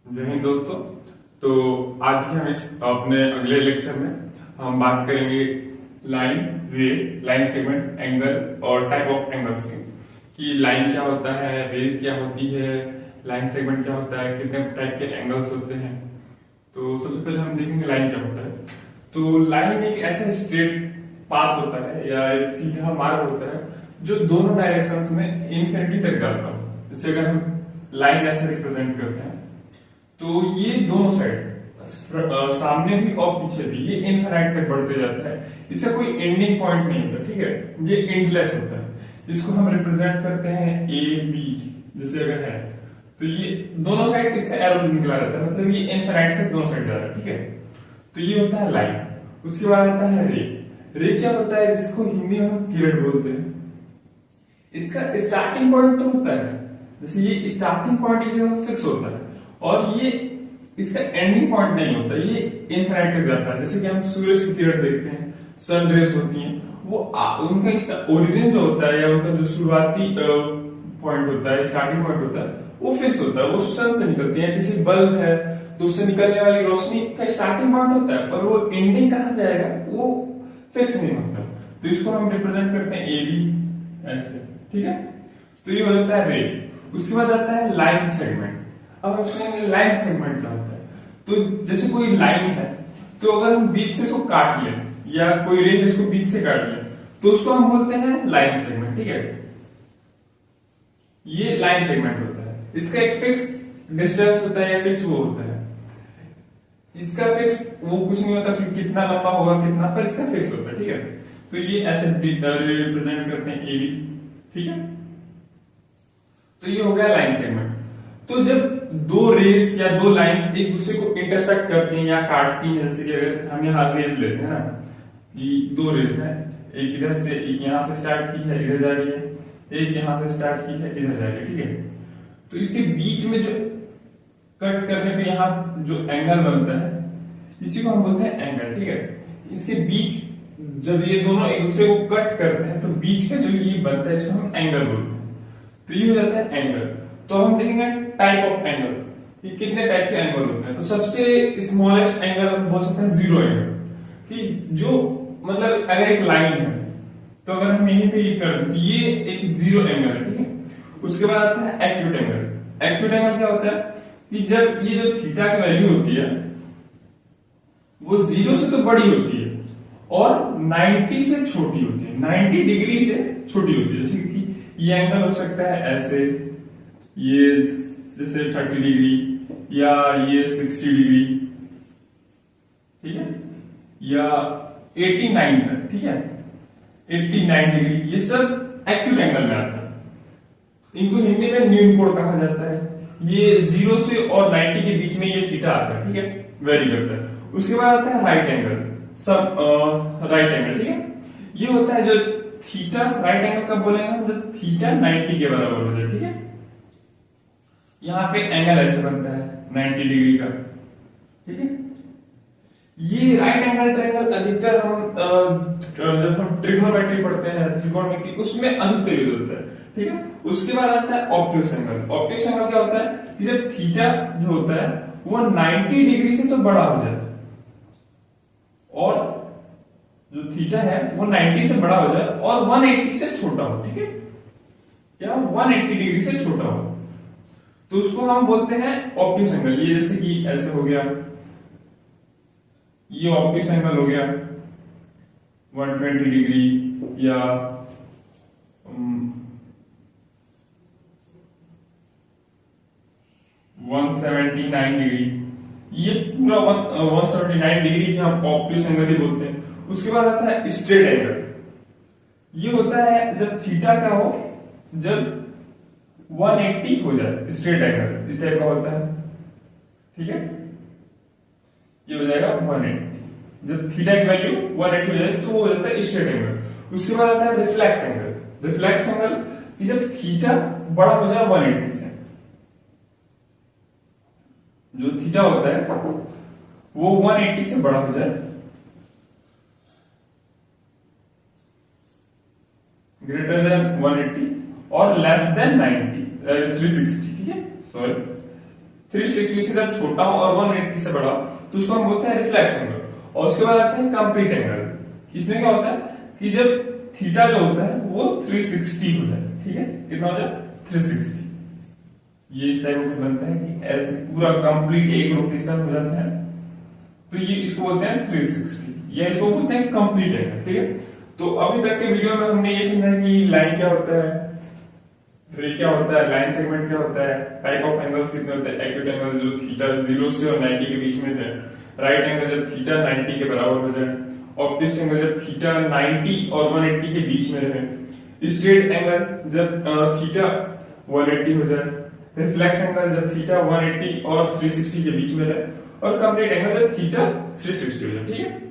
जय हिंद दोस्तों। तो आज के हम इस अपने अगले लेक्चर में हम बात करेंगे लाइन, रे, लाइन सेगमेंट, एंगल और टाइप ऑफ एंगल्स की। कि लाइन क्या होता है, रेज क्या होती है, लाइन सेगमेंट क्या होता है, कितने टाइप के एंगल्स होते हैं। तो सबसे पहले हम देखेंगे लाइन क्या होता है। तो लाइन एक ऐसा स्ट्रेट पाथ होता है या एक सीधा मार्ग होता है जो दोनों डायरेक्शंस में इन्फिनिटी तक जाता हो। जैसे अगर हम लाइन ऐसे रिप्रेजेंट करते हैं तो ये दोनों साइड सामने भी और पीछे भी ये इनफिनाइट तक बढ़ते जाता है। इसका कोई एंडिंग पॉइंट नहीं होता, ठीक है। ये एंडलेस होता है। इसको हम रिप्रेजेंट करते हैं ए बी, जैसे अगर है तो ये दोनों साइड इसका एरो निकला रहता है, मतलब ये इनफिनाइट तक दोनों साइड जा रहा है, ठीक है। तो ये होता है लाइन। उसके बाद आता है रे। रे क्या होता है, जिसको हिंदी में हम किरण बोलते हैं। इसका स्टार्टिंग पॉइंट तो होता है, जैसे ये स्टार्टिंग पॉइंट ये जगह फिक्स होता है और ये इसका एंडिंग पॉइंट नहीं होता, ये इनफिनाइट तक जाता है। जैसे कि हम सूरज की किरण देखते हैं, सन रेस होती हैं, वो उनका इसका ओरिजिन जो होता है या उनका जो शुरुआती पॉइंट होता है, स्टार्टिंग पॉइंट होता है, वो फिक्स होता है। वो सन से निकलती है। किसी बल्ब है तो उससे निकलने वाली रोशनी का स्टार्टिंग पॉइंट होता है, पर वो एंडिंग कहाँ जाएगा वो फिक्स नहीं होता। तो इसको हम रिप्रेजेंट करते हैं ए बी ऐसे, ठीक है। तो ये हो जाता है रे। उसके बाद आता है लाइन सेगमेंट। अब हम सुनेंगे लाइन सेगमेंट क्या होता है। तो जैसे कोई लाइन है तो अगर हम बीच से इसको काट लें या कोई रे इसको बीच से काट लें तो उसको हम बोलते हैं लाइन सेगमेंट, ठीक है। ये लाइन सेगमेंट होता है। इसका एक फिक्स डिस्टेंस होता है या फिक्स वो होता है। इसका फिक्स वो कुछ नहीं होता कि कितना लंबा होगा कितना, पर इसका फिक्स होता है, ठीक है। तो ये ऐसे रिप्रेजेंट करते हैं ए बी, ठीक है। तो ये हो गया लाइन सेगमेंट। तो जब दो रेस या दो लाइंस एक दूसरे को इंटरसेक्ट करती हैं या काटती हैं, जैसे कि अगर हम यहाँ रेस लेते हैं ना, कि दो रेस है, एक इधर से एक यहां से स्टार्ट की है इधर जा रही है, एक यहां से स्टार्ट की है इधर जा रही है, ठीक है। तो इसके बीच में जो कट करने पे यहाँ जो एंगल बनता है इसी को हम बोलते हैं एंगल, ठीक है। इसके बीच जब ये दोनों एक दूसरे को कट करते हैं तो बीच का जो ये बनता है इसको हम एंगल बोलते हैं। तो ये हो जाता है एंगल। तो हम देखेंगे टाइप ऑफ एंगल कि कितने टाइप के एंगल होते हैं। तो सबसे स्मॉलेस्ट एंगल हम बोल सकते हैं जीरो एंगल, कि जो मतलब अगर एक लाइन है तो अगर हम यहीं पे ये कर तो ये एक जीरो एंगल है, ठीक है। उसके बाद आता है एक्यूट एंगल। एक्यूट एंगल क्या होता है कि जब ये जो थीटा की वैल्यू होती है वो जीरो से तो बड़ी होती है और 90 से छोटी होती है, 90 डिग्री से छोटी होती है। जैसे कि ये एंगल हो सकता है ऐसे, ये जैसे 30 डिग्री या ये 60 डिग्री, ठीक है, या 89 तक, ठीक है, 89 डिग्री। ये सब एक्यूट एंगल में आता है। इनको हिंदी में न्यून कोण कहा जाता है। ये 0 से और 90 के बीच में ये थीटा आता है, ठीक है, वेरी करता है। उसके बाद आता है राइट एंगल, सब राइट एंगल, ठीक है। ये होता है जो थीटा, राइट एंगल कब बोलेंगे जब थीटा 90 के बराबर हो जाए, ठीक है। यहां पे एंगल ऐसे बनता है 90 डिग्री का, ठीक है। ये राइट एंगल ट्रायंगल अधिकतर हम जब हम ट्रिग्नोमेट्री पढ़ते हैं, त्रिकोणमिति, उसमें अधिकतर यूज होता है, ठीक है। उसके बाद आता है ऑब्ट्यूस एंगल। ऑब्ट्यूस एंगल क्या होता है कि जब थीटा जो होता है वो 90 डिग्री से तो बड़ा हो जाए और जो थीटा है वो 90 से बड़ा हो जाए और 180 से छोटा हो, ठीक है, या 180 डिग्री से छोटा हो, तो उसको हम बोलते हैं ऑब्ट्यूस एंगल। ये जैसे कि ऐसे हो गया, ये ऑब्ट्यूस एंगल हो गया 120 डिग्री या 179 डिग्री। ये पूरा 179 डिग्री की हम ऑब्ट्यूस एंगल ही बोलते हैं। उसके बाद आता है स्ट्रेट एंगल। ये होता है जब थीटा का हो जब 180 हो जाए, स्ट्रेट एंगल इस टाइप का होता है, ठीक है। ये हो जाएगा 180। जब थीटा की वैल्यू 180 हो जाए तो वो हो जाता है स्ट्रेट एंगल। उसके बाद आता है रिफ्लेक्स एंगल। रिफ्लेक्स एंगल कि जब थीटा बड़ा हो जाए 180 से, जो थीटा होता है वो 180 से बड़ा हो जाए, ग्रेटर देन 180 और लेस देन 90 360, ठीक है, सॉरी 360 से जब छोटा हो और 180 से बड़ा हो तो उसको हम बोलते हैं रिफ्लेक्स एंगल। और उसके बाद आते हैं कंप्लीट एंगल। इसमें क्या होता है कि जब थीटा जो होता है वो 360 हो जाए, ठीक है, कितना हो जाए 360। ये इस टाइप का बनता है कि ऐसे पूरा कंप्लीट एक रोटेशन हो जाता है, तो ये इसको बोलते हैं 360, या इसको बोलते हैं कंप्लीट एंगल, ठीक है। तो अभी तक के वीडियो में हमने ये समझा कि लाइन क्या होता है, रे क्या होता है, लाइन सेगमेंट क्या होता है, टाइप ऑफ एंगल्स कितने होते हैं, एक्यूट एंगल जो थीटा 0 से और 90 के बीच में है, राइट एंगल जब थीटा 90 के बराबर हो जाए, ऑब्टयूस एंगल जब थीटा 90 और 180 के बीच में रहे, स्ट्रेट एंगल जब थीटा 180 हो जाए, रिफ्लेक्स एंगल जब थीटा 180 और 360 के बीच में रहे, और कंप्लीट एंगल जब थीटा 360 हो जाए, ठीक है।